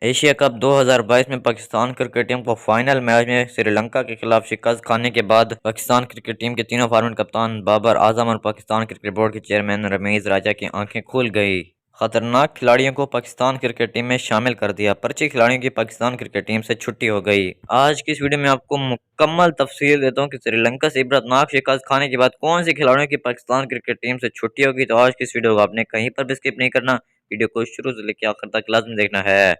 Asia cup 2022 میں Pakistan cricket team کو final match میں سری لنکا کے خلاف شکست کھانے کے بعد پاکستان کرکٹ ٹیم کے تینوں فارمیٹ کپتان بابر اعظم اور پاکستان کرکٹ بورڈ کے چیئرمین رمیز راجہ کی آنکھیں کھل گئی۔ خطرناک کھلاڑیوں کو پاکستان کرکٹ ٹیم میں شامل کر دیا، پرچی کھلاڑیوں کی پاکستان کرکٹ ٹیم سے چھٹی ہو گئی۔ آج کی اس ویڈیو میں آپ کو مکمل تفصیل دیتا ہوں کہ سری لنکا سے عبرتناک شکست کھانے کے بعد کون سی کھلاڑیوں کی پاکستان کرکٹ ٹیم سے چھٹی ہوگی۔ تو آج کی اس ویڈیو کو آپ نے کہیں پر بھی اسکپ نہیں کرنا، ویڈیو کو شروع سے لے کے آخر تک لازم دیکھنا ہے۔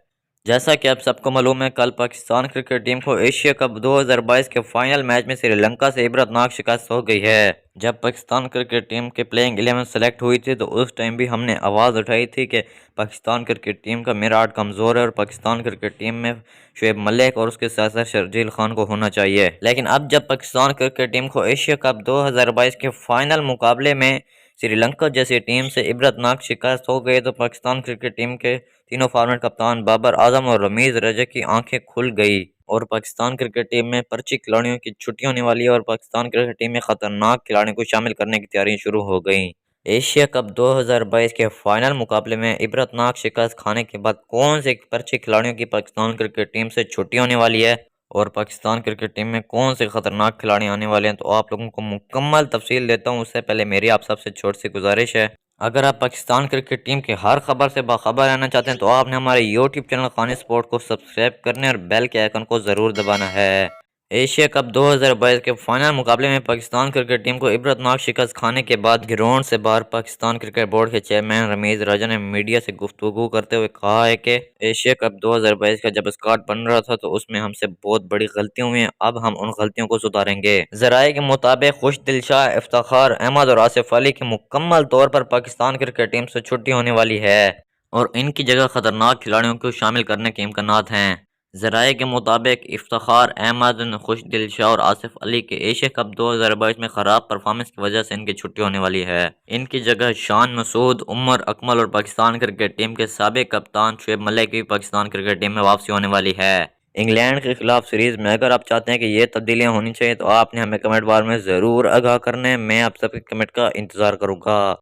جیسا کہ آپ سب کو معلوم ہے، کل پاکستان کرکٹ ٹیم کو ایشیا کپ 2022 کے فائنل میچ میں سری لنکا سے عبرتناک شکست ہو گئی ہے۔ جب پاکستان کرکٹ ٹیم کے پلینگ 11 سلیکٹ ہوئی تھی تو اس ٹائم بھی ہم نے آواز اٹھائی تھی کہ پاکستان کرکٹ ٹیم کا میراٹ کمزور ہے اور پاکستان کرکٹ ٹیم میں شعیب ملک اور اس کے ساتھ ساتھ شرجیل خان کو ہونا چاہیے۔ لیکن اب جب پاکستان کرکٹ ٹیم کو ایشیا کپ 2022 کے فائنل مقابلے میں سری لنکا جیسی ٹیم سے عبرتناک شکست ہو گئی تو پاکستان کرکٹ ٹیم کے تینوں فارمیٹ کپتان بابر اعظم اور رمیز راجہ کی آنکھیں کھل گئی اور پاکستان کرکٹ ٹیم میں پرچی کھلاڑیوں کی چھٹی ہونے والی ہے اور پاکستان کرکٹ ٹیم میں خطرناک کھلاڑیوں کو شامل کرنے کی تیاریاں شروع ہو گئیں۔ ایشیا کپ 2022 کے فائنل مقابلے میں عبرتناک شکست کھانے کے بعد کون سے پرچی کھلاڑیوں کی پاکستان کرکٹ ٹیم سے چھٹی ہونے والی ہے اور پاکستان کرکٹ ٹیم میں کون سے خطرناک کھلاڑی آنے والے ہیں، تو آپ لوگوں کو مکمل تفصیل دیتا ہوں۔ اس سے پہلے میری آپ سب سے چھوٹی سی گزارش ہے، اگر آپ پاکستان کرکٹ ٹیم کی ہر خبر سے باخبر رہنا چاہتے ہیں تو آپ نے ہمارے یوٹیوب چینل خان سپورٹ کو سبسکرائب کرنے اور بیل کے آئیکن کو ضرور دبانا ہے۔ ایشیا کپ 2022 کے فائنل مقابلے میں پاکستان کرکٹ ٹیم کو عبرتناک شکست کھانے کے بعد گراؤنڈ سے باہر پاکستان کرکٹ بورڈ کے چیئرمین رمیز راجہ نے میڈیا سے گفتگو کرتے ہوئے کہا ہے کہ ایشیا کپ 2022 کا جب اسکواڈ بن رہا تھا تو اس میں ہم سے بہت بڑی غلطیاں ہوئی ہیں، اب ہم ان غلطیوں کو سدھاریں گے۔ ذرائع کے مطابق خوش دل شاہ، افتخار احمد اور آصف علی کی مکمل طور پر پاکستان کرکٹ ٹیم سے چھٹی ہونے والی ہے اور ان کی جگہ خطرناک کھلاڑیوں کو شامل کرنے کے امکانات ہیں۔ ذرائع کے مطابق افتخار احمد، خوش دل شاہ اور آصف علی کے ایشیا کپ 2022 میں خراب پرفارمنس کی وجہ سے ان کی چھٹی ہونے والی ہے۔ ان کی جگہ شان مسعود، عمر اکمل اور پاکستان کرکٹ ٹیم کے سابق کپتان شعیب ملک کی پاکستان کرکٹ ٹیم میں واپسی ہونے والی ہے۔ انگلینڈ کے خلاف سیریز میں اگر آپ چاہتے ہیں کہ یہ تبدیلیاں ہونی چاہیے تو آپ نے ہمیں کمنٹ بار میں ضرور آگاہ کرنا ہے، میں آپ سب کے کمنٹ کا انتظار کروں گا۔